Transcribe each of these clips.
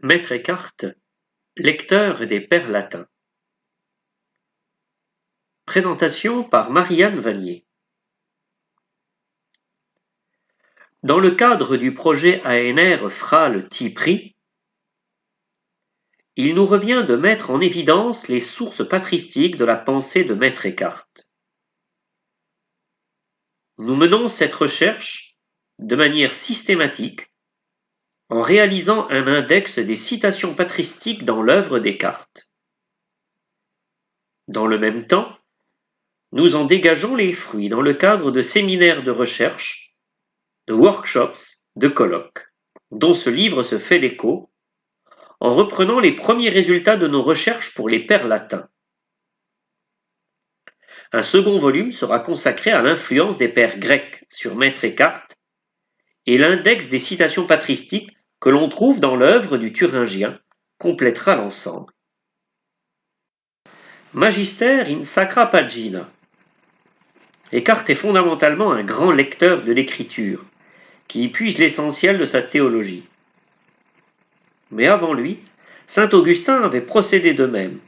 Maître Eckhart, lecteur des Pères latins. Présentation par Marianne Vanier. Dans le cadre du projet ANR Frale-Tipri, il nous revient de mettre en évidence les sources patristiques de la pensée de Maître Eckhart. Nous menons cette recherche de manière systématique en réalisant un index des citations patristiques dans l'œuvre d'Eckhart. Dans le même temps, nous en dégageons les fruits dans le cadre de séminaires de recherche, de workshops, de colloques, dont ce livre se fait l'écho, en reprenant les premiers résultats de nos recherches pour les pères latins. Un second volume sera consacré à l'influence des pères grecs sur Maître Eckhart et l'index des citations patristiques que l'on trouve dans l'œuvre du Thuringien complétera l'ensemble. Magister in Sacra Pagina. Eckhart est fondamentalement un grand lecteur de l'écriture, qui y puise l'essentiel de sa théologie. Mais avant lui, saint Augustin avait procédé de même,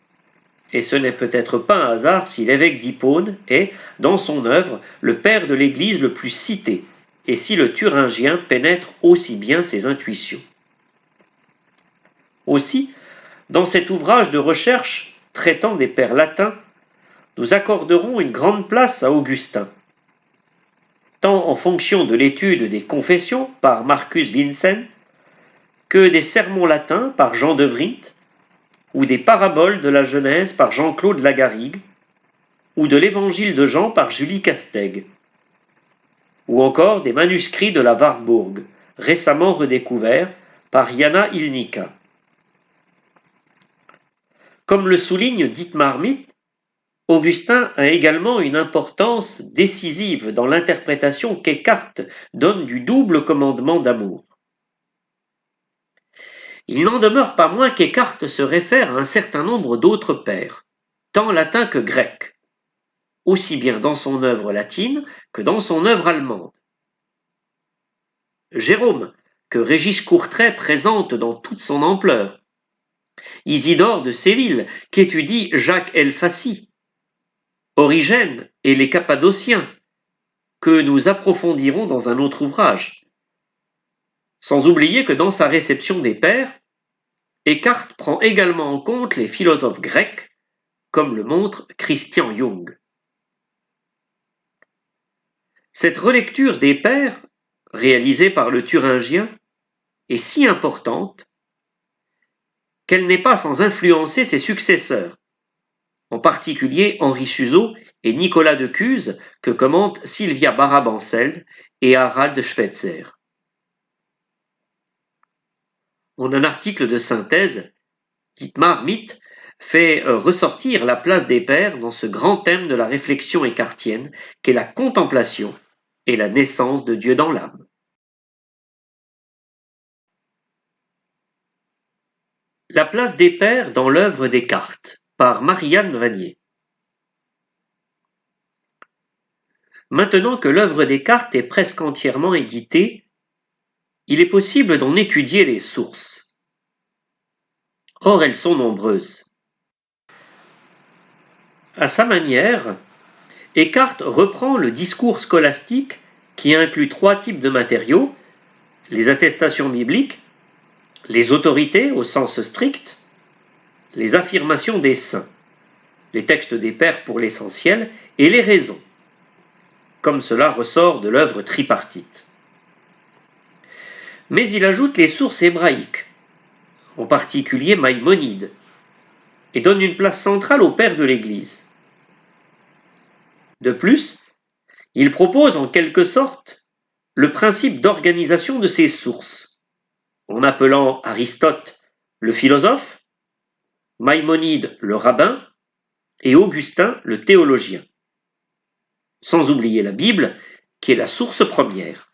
et ce n'est peut-être pas un hasard si l'évêque d'Hippone est, dans son œuvre, le père de l'Église le plus cité, et si le Thuringien pénètre aussi bien ses intuitions. Aussi, dans cet ouvrage de recherche traitant des pères latins, nous accorderons une grande place à Augustin, tant en fonction de l'étude des confessions par Marcus Vincent, que des sermons latins par Jean de Vries, ou des paraboles de la Genèse par Jean-Claude Lagarrigue, ou de l'Évangile de Jean par Julie Castaigne, ou encore des manuscrits de la Wartburg, récemment redécouverts par Jana Ilnica. Comme le souligne Dietmar Mitt, Augustin a également une importance décisive dans l'interprétation qu'Eckhart donne du double commandement d'amour. Il n'en demeure pas moins qu'Eckhart se réfère à un certain nombre d'autres pères, tant latins que grecs, aussi bien dans son œuvre latine que dans son œuvre allemande. Jérôme, que Régis Courtrai présente dans toute son ampleur, Isidore de Séville, qu'étudie Jacques Elfassi, Origène et les Cappadociens, que nous approfondirons dans un autre ouvrage. Sans oublier que dans sa réception des pères, Eckhart prend également en compte les philosophes grecs, comme le montre Christian Jung. Cette relecture des pères, réalisée par le Thuringien, est si importante qu'elle n'est pas sans influencer ses successeurs, en particulier Henri Suzeau et Nicolas de Cuse, que commentent Sylvia Barabancel et Harald Schweitzer. En un article de synthèse, Dietmar Mitt fait ressortir la place des pères dans ce grand thème de la réflexion eckartienne qu'est la contemplation et la naissance de Dieu dans l'âme. La place des pères dans l'œuvre d'Eckhart, par Marianne Vanier. Maintenant que l'œuvre d'Eckhart est presque entièrement éditée, il est possible d'en étudier les sources. Or, elles sont nombreuses. À sa manière, Eckhart reprend le discours scolastique qui inclut trois types de matériaux, les attestations bibliques, les autorités au sens strict, les affirmations des saints, les textes des pères pour l'essentiel, et les raisons, comme cela ressort de l'œuvre tripartite. Mais il ajoute les sources hébraïques, en particulier Maïmonide, et donne une place centrale aux pères de l'Église. De plus, il propose en quelque sorte le principe d'organisation de ces sources, en appelant Aristote le philosophe, Maïmonide le rabbin et Augustin le théologien, sans oublier la Bible qui est la source première.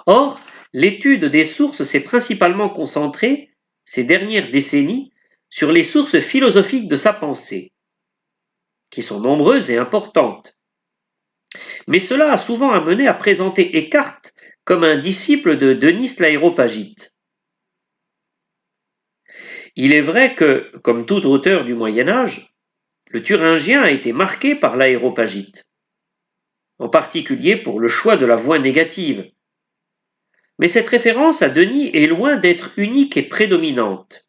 Or, l'étude des sources s'est principalement concentrée, ces dernières décennies, sur les sources philosophiques de sa pensée, qui sont nombreuses et importantes. Mais cela a souvent amené à présenter Eckhart comme un disciple de Denis l'Aréopagite. Il est vrai que, comme tout auteur du Moyen Âge, le Thuringien a été marqué par l'aéropagite, en particulier pour le choix de la voix négative. Mais cette référence à Denis est loin d'être unique et prédominante,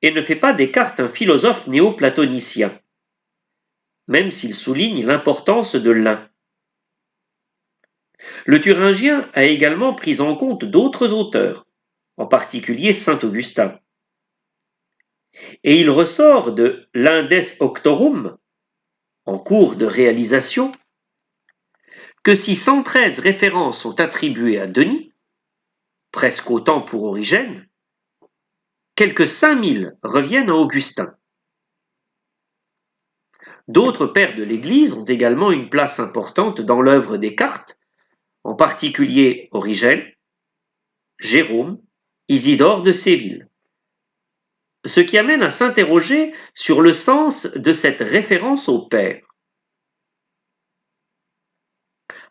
et ne fait pas des Descartes un philosophe néo-platonicien, même s'il souligne l'importance de l'un. Le Thuringien a également pris en compte d'autres auteurs, en particulier saint Augustin. Et il ressort de l'Indes Auctorum, en cours de réalisation, que si 113 références sont attribuées à Denis, presque autant pour Origène, quelques 5000 reviennent à Augustin. D'autres pères de l'Église ont également une place importante dans l'œuvre des Descartes, en particulier Origène, Jérôme, Isidore de Séville. Ce qui amène à s'interroger sur le sens de cette référence au Père.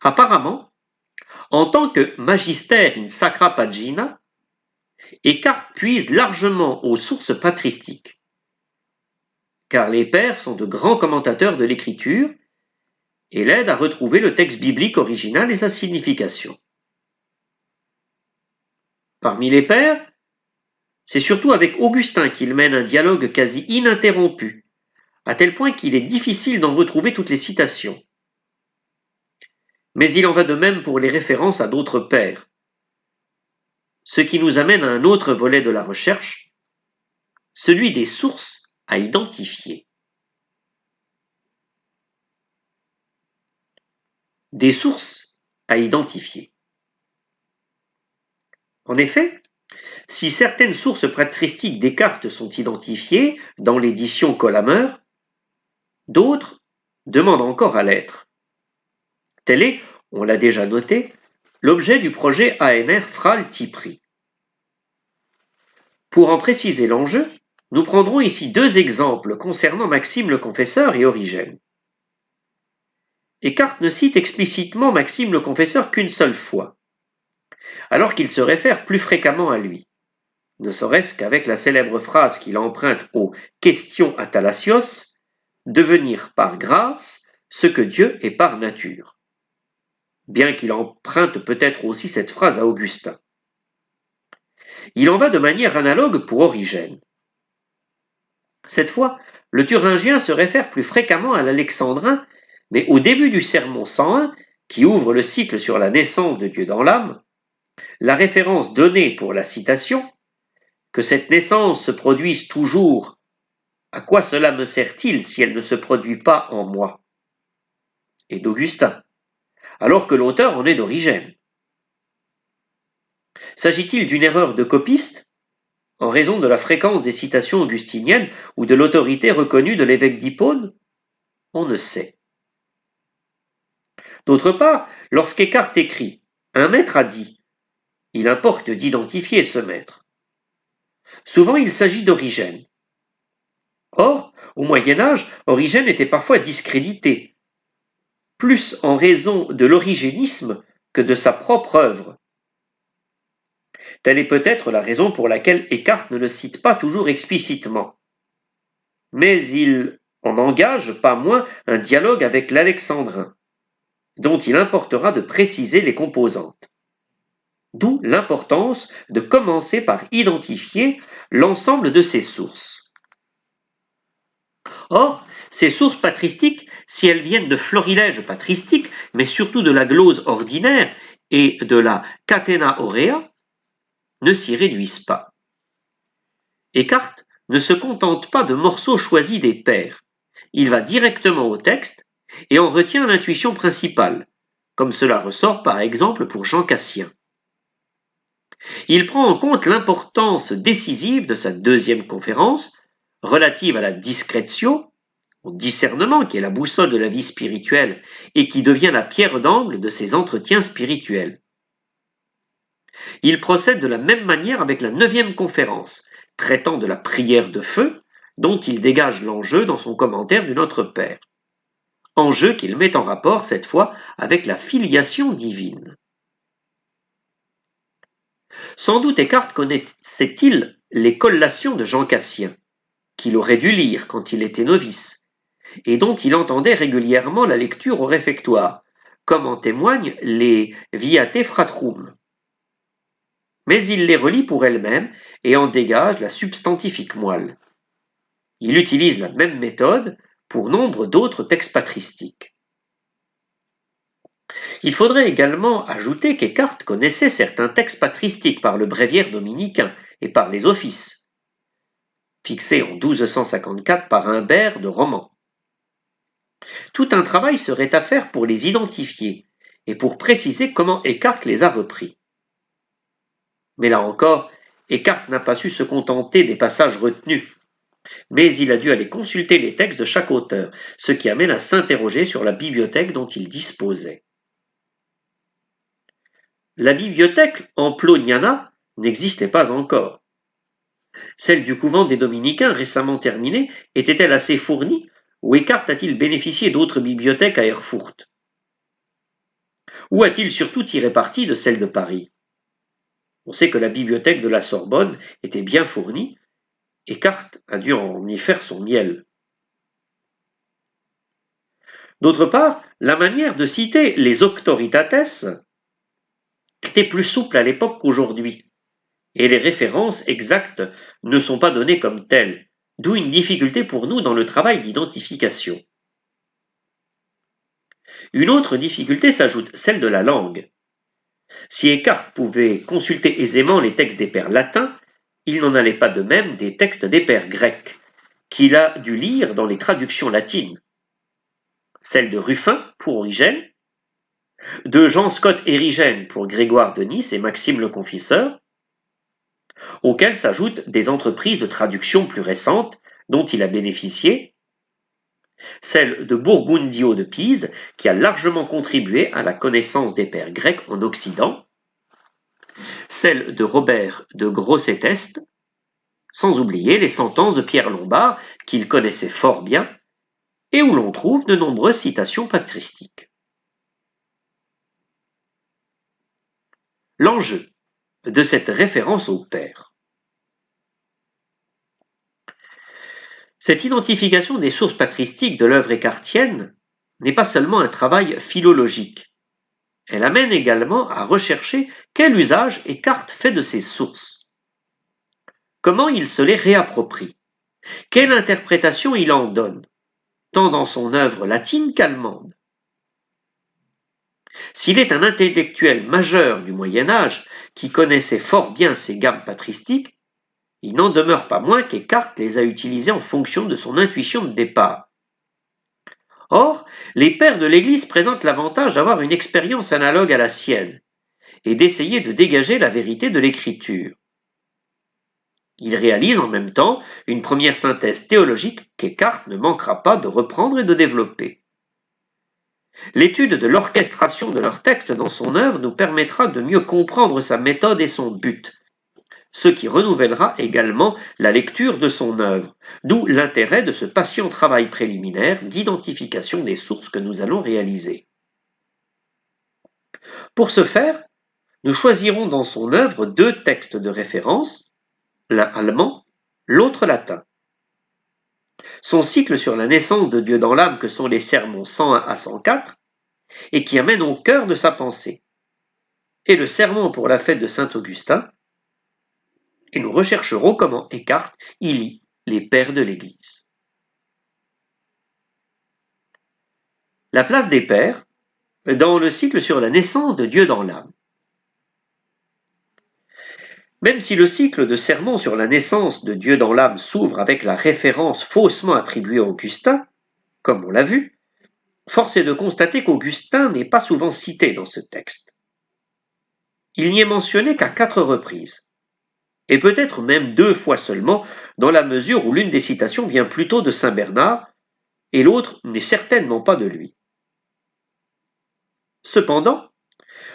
Apparemment, en tant que magister in sacra pagina, Descartes puise largement aux sources patristiques, car les pères sont de grands commentateurs de l'écriture et l'aident à retrouver le texte biblique original et sa signification. Parmi les pères, c'est surtout avec Augustin qu'il mène un dialogue quasi ininterrompu, à tel point qu'il est difficile d'en retrouver toutes les citations. Mais il en va de même pour les références à d'autres pères. Ce qui nous amène à un autre volet de la recherche, celui des sources à identifier. Des sources à identifier. En effet, si certaines sources patristiques des Descartes sont identifiées dans l'édition Collamer, d'autres demandent encore à l'être. Tel est, on l'a déjà noté, l'objet du projet ANR Frale-Tipry. Pour en préciser l'enjeu, nous prendrons ici deux exemples concernant Maxime le Confesseur et Origène. Descartes ne cite explicitement Maxime le Confesseur qu'une seule fois, alors qu'il se réfère plus fréquemment à lui, ne serait-ce qu'avec la célèbre phrase qu'il emprunte aux Questions à Thalassios, « devenir par grâce ce que Dieu est par nature », bien qu'il emprunte peut-être aussi cette phrase à Augustin. Il en va de manière analogue pour Origène. Cette fois, le Thuringien se réfère plus fréquemment à l'Alexandrin, mais au début du sermon 101, qui ouvre le cycle sur la naissance de Dieu dans l'âme, la référence donnée pour la citation, que cette naissance se produise toujours, à quoi cela me sert-il si elle ne se produit pas en moi, est d'Augustin, alors que l'auteur en est d'Origène. S'agit-il d'une erreur de copiste, en raison de la fréquence des citations augustiniennes ou de l'autorité reconnue de l'évêque d'Hippone? On ne sait. D'autre part, lorsqu'Escartes écrit « Un maître a dit », il importe d'identifier ce maître. Souvent il s'agit d'Origène. Or, au Moyen Âge, Origène était parfois discrédité, plus en raison de l'origénisme que de sa propre œuvre. Telle est peut-être la raison pour laquelle Descartes ne le cite pas toujours explicitement. Mais il en engage pas moins un dialogue avec l'Alexandrin, dont il importera de préciser les composantes. D'où l'importance de commencer par identifier l'ensemble de ces sources. Or, ces sources patristiques, si elles viennent de florilèges patristiques, mais surtout de la glose ordinaire et de la catena aurea, ne s'y réduisent pas. Descartes ne se contente pas de morceaux choisis des pères, il va directement au texte et en retient l'intuition principale, comme cela ressort par exemple pour Jean Cassien. Il prend en compte l'importance décisive de sa deuxième conférence, relative à la discrétio, au discernement qui est la boussole de la vie spirituelle et qui devient la pierre d'angle de ses entretiens spirituels. Il procède de la même manière avec la 9e conférence, traitant de la prière de feu, dont il dégage l'enjeu dans son commentaire du Notre Père. Enjeu qu'il met en rapport cette fois avec la filiation divine. Sans doute Descartes connaissait-il les collations de Jean Cassien, qu'il aurait dû lire quand il était novice, et dont il entendait régulièrement la lecture au réfectoire, comme en témoignent les Viate Fratrum. Mais il les relit pour elles-mêmes et en dégage la substantifique moelle. Il utilise la même méthode pour nombre d'autres textes patristiques. Il faudrait également ajouter qu'Écart connaissait certains textes patristiques par le bréviaire dominicain et par les offices, fixés en 1254 par Humbert de Romans. Tout un travail serait à faire pour les identifier et pour préciser comment Écart les a repris. Mais là encore, Écart n'a pas su se contenter des passages retenus, mais il a dû aller consulter les textes de chaque auteur, ce qui amène à s'interroger sur la bibliothèque dont il disposait. La bibliothèque Amploniana n'existait pas encore. Celle du couvent des Dominicains, récemment terminée, était-elle assez fournie, ou Écart a-t-il bénéficié d'autres bibliothèques à Erfurt? Ou a-t-il surtout tiré parti de celle de Paris? On sait que la bibliothèque de la Sorbonne était bien fournie, Écart a dû en y faire son miel. D'autre part, la manière de citer les auctoritates était plus souple à l'époque qu'aujourd'hui, et les références exactes ne sont pas données comme telles, d'où une difficulté pour nous dans le travail d'identification. Une autre difficulté s'ajoute, celle de la langue. Si Écart pouvait consulter aisément les textes des pères latins, il n'en allait pas de même des textes des pères grecs, qu'il a dû lire dans les traductions latines. Celles de Ruffin pour Origène, de Jean Scott Érigène pour Grégoire de Nice et Maxime le Confesseur, auxquelles s'ajoutent des entreprises de traduction plus récentes dont il a bénéficié, celle de Burgundio de Pise, qui a largement contribué à la connaissance des pères grecs en Occident, celle de Robert de Grosseteste, sans oublier les sentences de Pierre Lombard, qu'il connaissait fort bien, et où l'on trouve de nombreuses citations patristiques. L'enjeu de cette référence au père. Cette identification des sources patristiques de l'œuvre écartienne n'est pas seulement un travail philologique. Elle amène également à rechercher quel usage Écart fait de ces sources. Comment il se les réapproprie? Quelle interprétation il en donne, tant dans son œuvre latine qu'allemande? S'il est un intellectuel majeur du Moyen Âge qui connaissait fort bien ces gammes patristiques, il n'en demeure pas moins qu'Écart les a utilisées en fonction de son intuition de départ. Or, les pères de l'Église présentent l'avantage d'avoir une expérience analogue à la sienne et d'essayer de dégager la vérité de l'Écriture. Ils réalisent en même temps une première synthèse théologique qu'Écart ne manquera pas de reprendre et de développer. L'étude de l'orchestration de leurs textes dans son œuvre nous permettra de mieux comprendre sa méthode et son but, ce qui renouvellera également la lecture de son œuvre, d'où l'intérêt de ce patient travail préliminaire d'identification des sources que nous allons réaliser. Pour ce faire, nous choisirons dans son œuvre deux textes de référence, l'un allemand, l'autre latin. Son cycle sur la naissance de Dieu dans l'âme que sont les sermons 101 à 104 et qui amène au cœur de sa pensée, et le sermon pour la fête de Saint-Augustin, et nous rechercherons comment Écart y lit les pères de l'Église. La place des pères dans le cycle sur la naissance de Dieu dans l'âme. Même si le cycle de sermons sur la naissance de Dieu dans l'âme s'ouvre avec la référence faussement attribuée à Augustin, comme on l'a vu, force est de constater qu'Augustin n'est pas souvent cité dans ce texte. Il n'y est mentionné qu'à 4 reprises, et peut-être même 2 fois seulement, dans la mesure où l'une des citations vient plutôt de saint Bernard, et l'autre n'est certainement pas de lui. Cependant,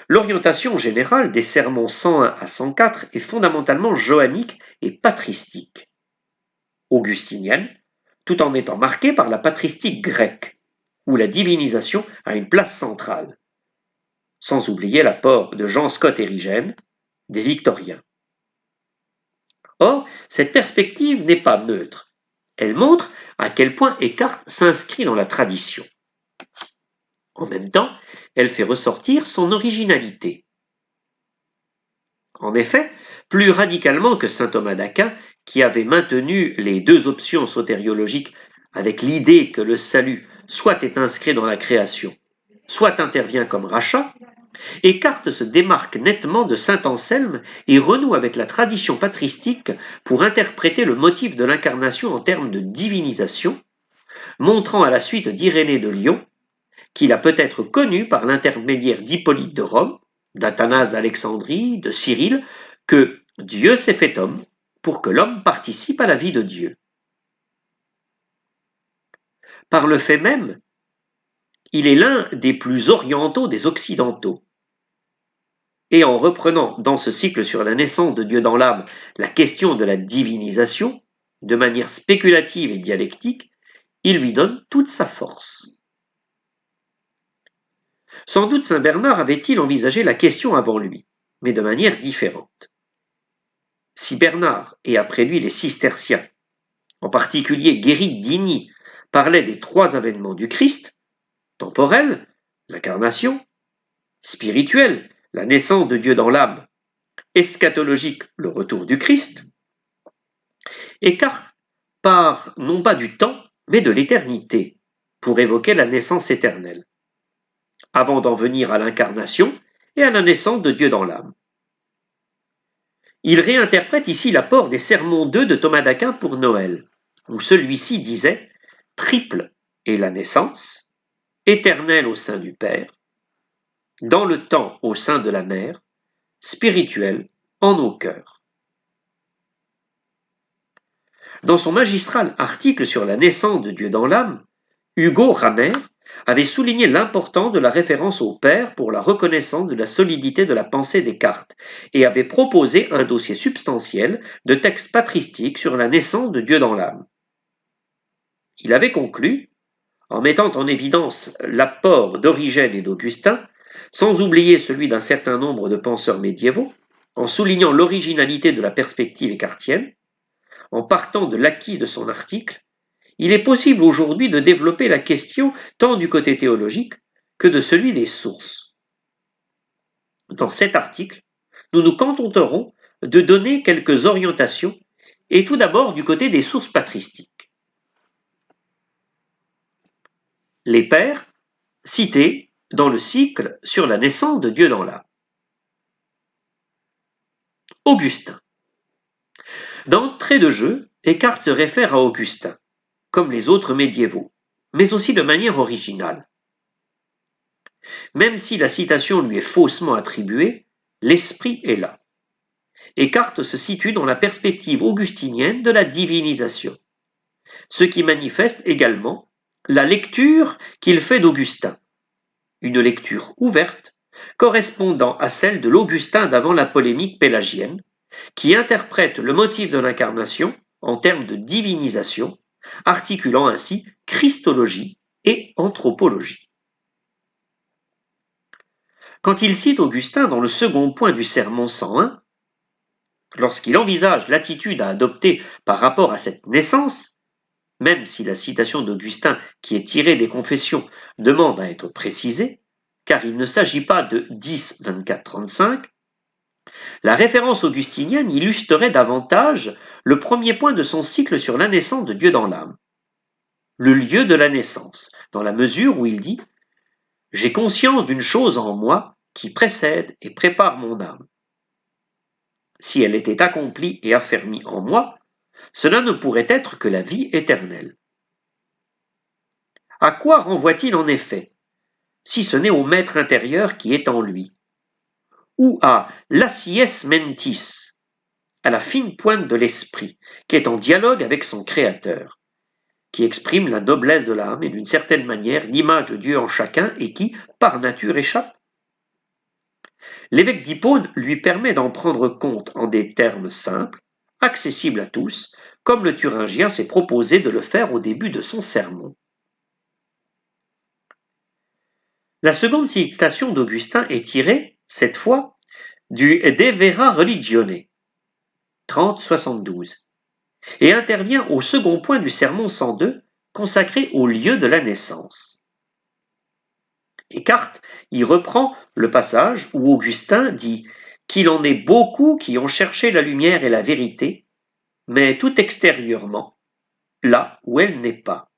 l'orientation générale des sermons 101 à 104 est fondamentalement joannique et patristique, augustinienne, tout en étant marquée par la patristique grecque, où la divinisation a une place centrale, sans oublier l'apport de Jean Scott Érigène, des Victoriens. Or, cette perspective n'est pas neutre. Elle montre à quel point Eckhart s'inscrit dans la tradition. En même temps, elle fait ressortir son originalité. En effet, plus radicalement que saint Thomas d'Aquin, qui avait maintenu les deux options sotériologiques avec l'idée que le salut soit est inscrit dans la création, soit intervient comme rachat, Eckhart se démarque nettement de saint Anselme et renoue avec la tradition patristique pour interpréter le motif de l'incarnation en termes de divinisation, montrant à la suite d'Irénée de Lyon qu'il a peut-être connu par l'intermédiaire d'Hippolyte de Rome, d'Athanase d'Alexandrie, de Cyril, que Dieu s'est fait homme pour que l'homme participe à la vie de Dieu. Par le fait même, il est l'un des plus orientaux des occidentaux. Et en reprenant dans ce cycle sur la naissance de Dieu dans l'âme la question de la divinisation, de manière spéculative et dialectique, il lui donne toute sa force. Sans doute saint Bernard avait-il envisagé la question avant lui, mais de manière différente. Si Bernard, et après lui les cisterciens, en particulier Guéric d'Igny, parlaient des trois avènements du Christ, temporel, l'incarnation, spirituel, la naissance de Dieu dans l'âme, eschatologique, le retour du Christ, Eckhart part non pas du temps, mais de l'éternité, pour évoquer la naissance éternelle, avant d'en venir à l'incarnation et à la naissance de Dieu dans l'âme. Il réinterprète ici l'apport des sermons 2 de Thomas d'Aquin pour Noël, où celui-ci disait « triple est la naissance, éternelle au sein du Père, dans le temps au sein de la Mère, spirituelle en nos cœurs ». Dans son magistral article sur la naissance de Dieu dans l'âme, Hugo Ramer avait souligné l'importance de la référence au Père pour la reconnaissance de la solidité de la pensée Descartes et avait proposé un dossier substantiel de textes patristiques sur la naissance de Dieu dans l'âme. Il avait conclu, en mettant en évidence l'apport d'Origène et d'Augustin, sans oublier celui d'un certain nombre de penseurs médiévaux, en soulignant l'originalité de la perspective écartienne, en partant de l'acquis de son article, il est possible aujourd'hui de développer la question tant du côté théologique que de celui des sources. Dans cet article, nous nous contenterons de donner quelques orientations, et tout d'abord du côté des sources patristiques. Les pères, cités dans le cycle sur la naissance de Dieu dans l'âme. Augustin. D'entrée de jeu, Eckhart se réfère à Augustin, comme les autres médiévaux, mais aussi de manière originale. Même si la citation lui est faussement attribuée, l'esprit est là. Eckhart se situe dans la perspective augustinienne de la divinisation, ce qui manifeste également la lecture qu'il fait d'Augustin, une lecture ouverte correspondant à celle de l'Augustin d'avant la polémique pélagienne, qui interprète le motif de l'incarnation en termes de divinisation, articulant ainsi christologie et anthropologie. Quand il cite Augustin dans le second point du sermon 101, lorsqu'il envisage l'attitude à adopter par rapport à cette naissance, même si la citation d'Augustin qui est tirée des Confessions demande à être précisée, car il ne s'agit pas de 10, 24, 35, la référence augustinienne illustrerait davantage le premier point de son cycle sur la naissance de Dieu dans l'âme, le lieu de la naissance, dans la mesure où il dit « J'ai conscience d'une chose en moi qui précède et prépare mon âme. Si elle était accomplie et affermie en moi, cela ne pourrait être que la vie éternelle. » À quoi renvoie-t-il en effet, si ce n'est au maître intérieur qui est en lui, ou à l'acies mentis, à la fine pointe de l'esprit, qui est en dialogue avec son Créateur, qui exprime la noblesse de l'âme et d'une certaine manière l'image de Dieu en chacun et qui, par nature, échappe. L'évêque d'Hippone lui permet d'en prendre compte en des termes simples, accessibles à tous, comme le Thuringien s'est proposé de le faire au début de son sermon. La seconde citation d'Augustin est tirée, cette fois, du De Vera Religione, 30-72, et intervient au second point du sermon 102, consacré au lieu de la naissance. Eckhart y reprend le passage où Augustin dit qu'il en est beaucoup qui ont cherché la lumière et la vérité, mais tout extérieurement, là où elle n'est pas.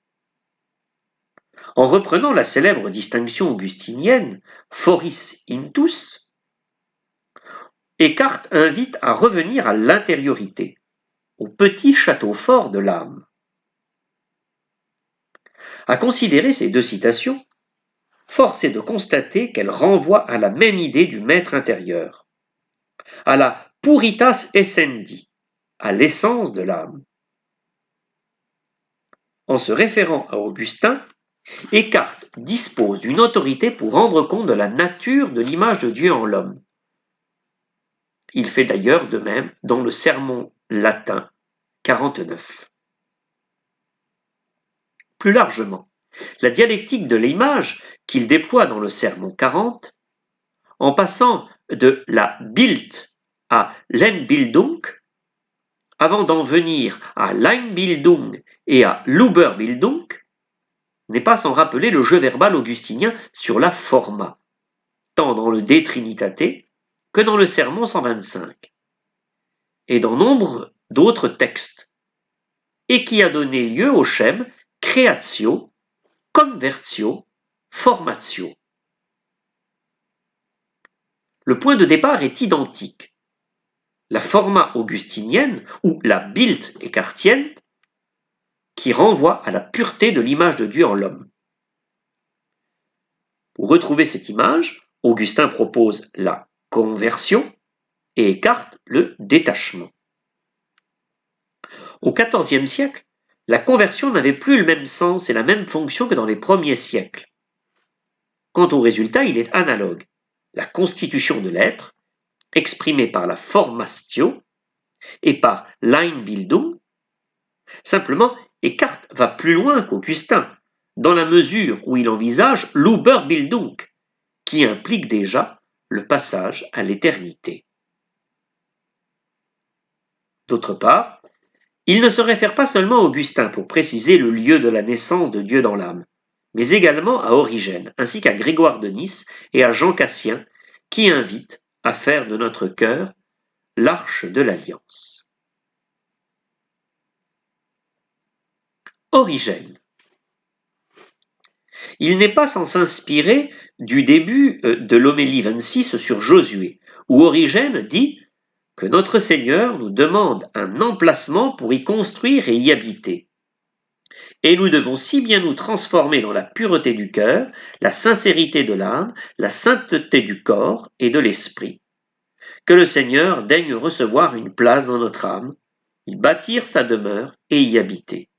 En reprenant la célèbre distinction augustinienne, foris intus, Eckhart invite à revenir à l'intériorité, au petit château fort de l'âme. À considérer ces deux citations, force est de constater qu'elles renvoient à la même idée du maître intérieur, à la puritas essendi, à l'essence de l'âme. En se référant à Augustin, Eckhart dispose d'une autorité pour rendre compte de la nature de l'image de Dieu en l'homme. Il fait d'ailleurs de même dans le sermon latin 49. Plus largement, la dialectique de l'image qu'il déploie dans le sermon 40, en passant de la Bild à l'Einbildung, avant d'en venir à l'Einbildung et à l'Überbildung, n'est pas sans rappeler le jeu verbal augustinien sur la forma, tant dans le De Trinitate que dans le sermon 125, et dans nombre d'autres textes, et qui a donné lieu au schème creatio, convertio, formatio. Le point de départ est identique. La forma augustinienne ou la Bild écartienne qui renvoie à la pureté de l'image de Dieu en l'homme. Pour retrouver cette image, Augustin propose la conversion et écarte le détachement. Au XIVe siècle, la conversion n'avait plus le même sens et la même fonction que dans les premiers siècles. Quant au résultat, il est analogue. La constitution de l'être, exprimée par la formatio et par l'Einbildung. Simplement, Eckhart va plus loin qu'Augustin, dans la mesure où il envisage l'Überbildung, qui implique déjà le passage à l'éternité. D'autre part, il ne se réfère pas seulement à Augustin pour préciser le lieu de la naissance de Dieu dans l'âme, mais également à Origène, ainsi qu'à Grégoire de Nice et à Jean Cassien, qui invitent à faire de notre cœur l'arche de l'alliance. Origène. Il n'est pas sans s'inspirer du début de l'homélie 26 sur Josué, où Origène dit que notre Seigneur nous demande un emplacement pour y construire et y habiter. Et nous devons si bien nous transformer dans la pureté du cœur, la sincérité de l'âme, la sainteté du corps et de l'esprit, que le Seigneur daigne recevoir une place dans notre âme, y bâtir sa demeure et y habiter.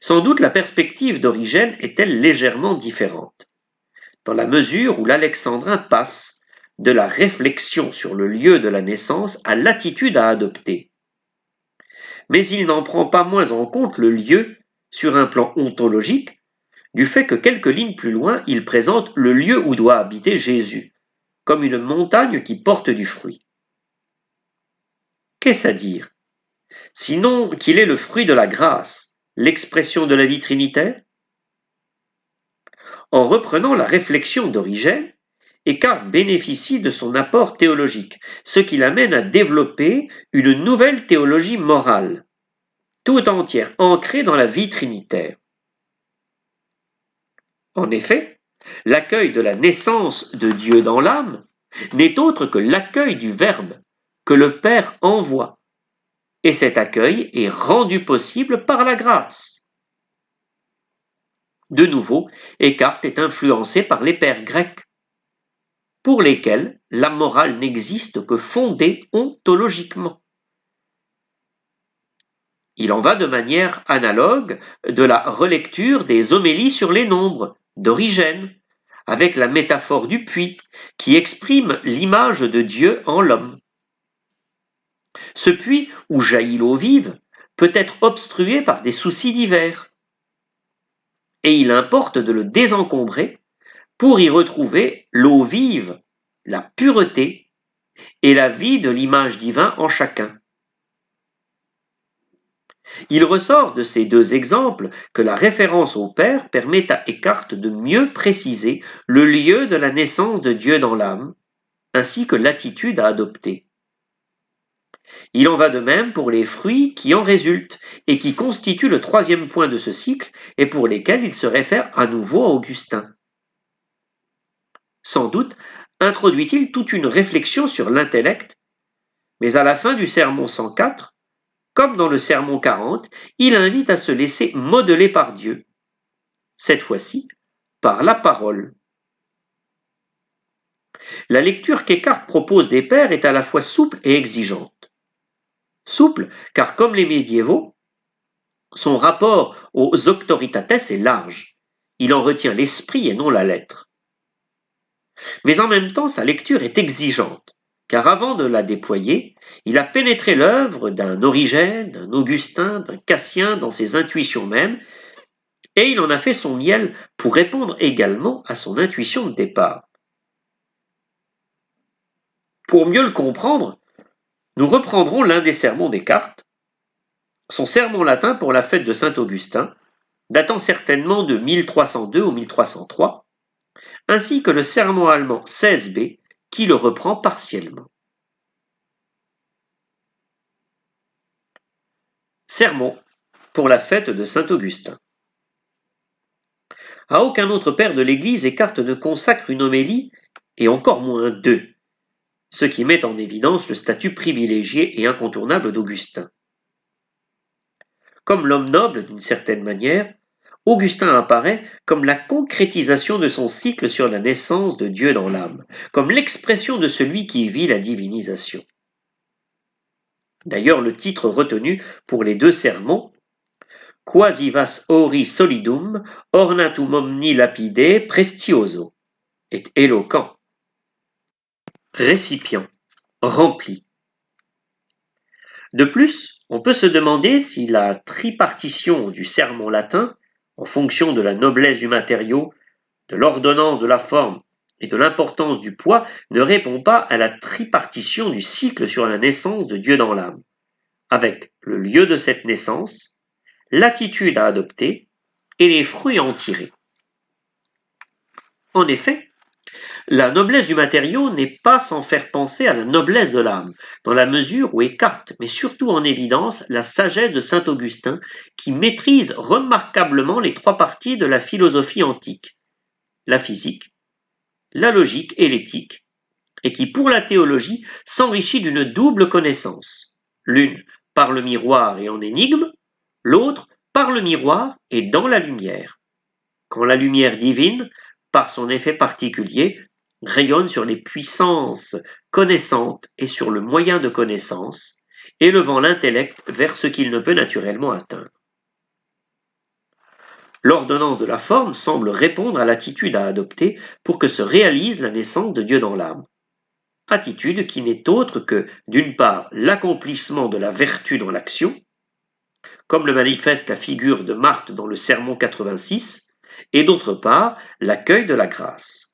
Sans doute la perspective d'Origène est-elle légèrement différente, dans la mesure où l'alexandrin passe de la réflexion sur le lieu de la naissance à l'attitude à adopter. Mais il n'en prend pas moins en compte le lieu sur un plan ontologique, du fait que quelques lignes plus loin, il présente le lieu où doit habiter Jésus, comme une montagne qui porte du fruit. Qu'est-ce à dire? Sinon qu'il est le fruit de la grâce, l'expression de la vie trinitaire? En reprenant la réflexion d'Origène, Eckhart bénéficie de son apport théologique, ce qui l'amène à développer une nouvelle théologie morale, tout entière ancrée dans la vie trinitaire. En effet, l'accueil de la naissance de Dieu dans l'âme n'est autre que l'accueil du Verbe que le Père envoie, et cet accueil est rendu possible par la grâce. De nouveau, Eckhart est influencé par les pères grecs, pour lesquels la morale n'existe que fondée ontologiquement. Il en va de manière analogue de la relecture des homélies sur les nombres d'Origène, avec la métaphore du puits, qui exprime l'image de Dieu en l'homme. Ce puits où jaillit l'eau vive peut être obstrué par des soucis divers, et il importe de le désencombrer pour y retrouver l'eau vive, la pureté et la vie de l'image divine en chacun. Il ressort de ces deux exemples que la référence au Père permet à Eckhart de mieux préciser le lieu de la naissance de Dieu dans l'âme, ainsi que l'attitude à adopter. Il en va de même pour les fruits qui en résultent et qui constituent le troisième point de ce cycle et pour lesquels il se réfère à nouveau à Augustin. Sans doute introduit-il toute une réflexion sur l'intellect, mais à la fin du sermon 104, comme dans le sermon 40, il invite à se laisser modeler par Dieu, cette fois-ci par la parole. La lecture qu'Eckhart propose des pères est à la fois souple et exigeante. Souple, car comme les médiévaux, son rapport aux auctoritates est large. Il en retient l'esprit et non la lettre. Mais en même temps, sa lecture est exigeante, car avant de la déployer, il a pénétré l'œuvre d'un Origène, d'un Augustin, d'un Cassien dans ses intuitions mêmes, et il en a fait son miel pour répondre également à son intuition de départ. Pour mieux le comprendre, nous reprendrons l'un des sermons d'Eckhart, son sermon latin pour la fête de Saint-Augustin, datant certainement de 1302 ou 1303, ainsi que le sermon allemand 16b, qui le reprend partiellement. Sermon pour la fête de Saint-Augustin. À aucun autre père de l'Église, Eckhart ne consacre une homélie, et encore moins deux, ce qui met en évidence le statut privilégié et incontournable d'Augustin. Comme l'homme noble d'une certaine manière, Augustin apparaît comme la concrétisation de son cycle sur la naissance de Dieu dans l'âme, comme l'expression de celui qui vit la divinisation. D'ailleurs, le titre retenu pour les deux sermons, Quasi vas ori solidum, ornatum omni lapide prestioso, est éloquent. Récipient, rempli. De plus, on peut se demander si la tripartition du sermon latin, en fonction de la noblesse du matériau, de l'ordonnance de la forme et de l'importance du poids, ne répond pas à la tripartition du cycle sur la naissance de Dieu dans l'âme, avec le lieu de cette naissance, l'attitude à adopter et les fruits à en tirer. En effet, la noblesse du matériau n'est pas sans faire penser à la noblesse de l'âme, dans la mesure où Eckhart met surtout en évidence la sagesse de saint Augustin, qui maîtrise remarquablement les trois parties de la philosophie antique, la physique, la logique et l'éthique, et qui pour la théologie s'enrichit d'une double connaissance, l'une par le miroir et en énigme, l'autre par le miroir et dans la lumière. Quand la lumière divine, par son effet particulier, rayonne sur les puissances connaissantes et sur le moyen de connaissance, élevant l'intellect vers ce qu'il ne peut naturellement atteindre. L'ordonnance de la forme semble répondre à l'attitude à adopter pour que se réalise la naissance de Dieu dans l'âme. Attitude qui n'est autre que, d'une part, l'accomplissement de la vertu dans l'action, comme le manifeste la figure de Marthe dans le sermon 86, et d'autre part, l'accueil de la grâce.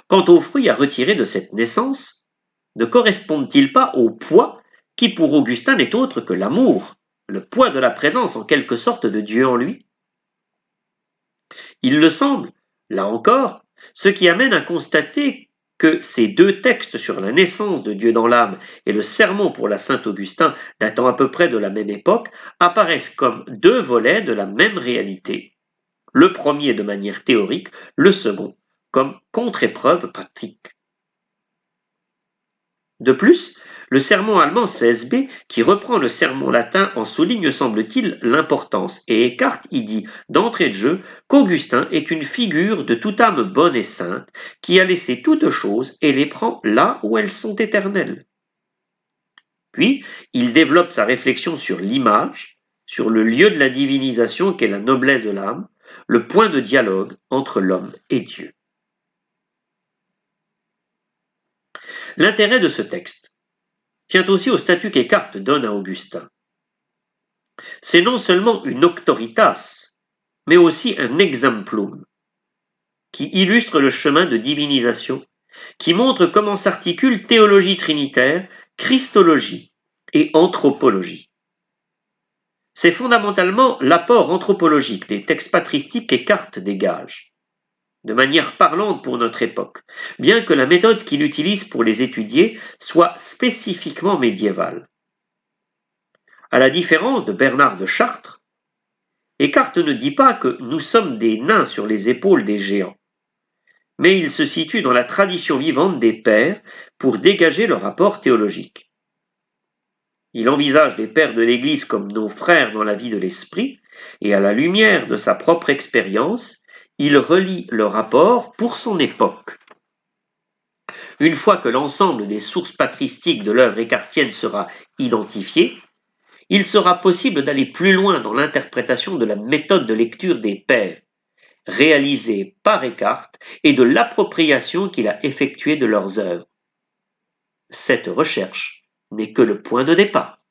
Quant aux fruits à retirer de cette naissance, ne correspondent-ils pas au poids qui pour Augustin n'est autre que l'amour, le poids de la présence en quelque sorte de Dieu en lui? Il le semble, là encore, ce qui amène à constater que ces deux textes sur la naissance de Dieu dans l'âme et le sermon pour la Saint-Augustin datant à peu près de la même époque apparaissent comme deux volets de la même réalité, le premier de manière théorique, le second comme contre-épreuve pratique. De plus, le sermon allemand 16b, qui reprend le sermon latin, en souligne, semble-t-il, l'importance, et Eckhart y dit d'entrée de jeu qu'Augustin est une figure de toute âme bonne et sainte, qui a laissé toutes choses et les prend là où elles sont éternelles. Puis, il développe sa réflexion sur l'image, sur le lieu de la divinisation qu'est la noblesse de l'âme, le point de dialogue entre l'homme et Dieu. L'intérêt de ce texte tient aussi au statut qu'Eckhart donne à Augustin. C'est non seulement une auctoritas, mais aussi un exemplum, qui illustre le chemin de divinisation qui montre comment s'articulent théologie trinitaire, christologie et anthropologie. C'est fondamentalement l'apport anthropologique des textes patristiques qu'Eckhart dégage, de manière parlante pour notre époque, bien que la méthode qu'il utilise pour les étudier soit spécifiquement médiévale. À la différence de Bernard de Chartres, Eckhart ne dit pas que nous sommes des nains sur les épaules des géants, mais il se situe dans la tradition vivante des pères pour dégager le rapport théologique. Il envisage les pères de l'Église comme nos frères dans la vie de l'esprit, et à la lumière de sa propre expérience, il relie le rapport pour son époque. Une fois que l'ensemble des sources patristiques de l'œuvre écartienne sera identifié, il sera possible d'aller plus loin dans l'interprétation de la méthode de lecture des pères, réalisée par Eckhart, et de l'appropriation qu'il a effectuée de leurs œuvres. Cette recherche n'est que le point de départ.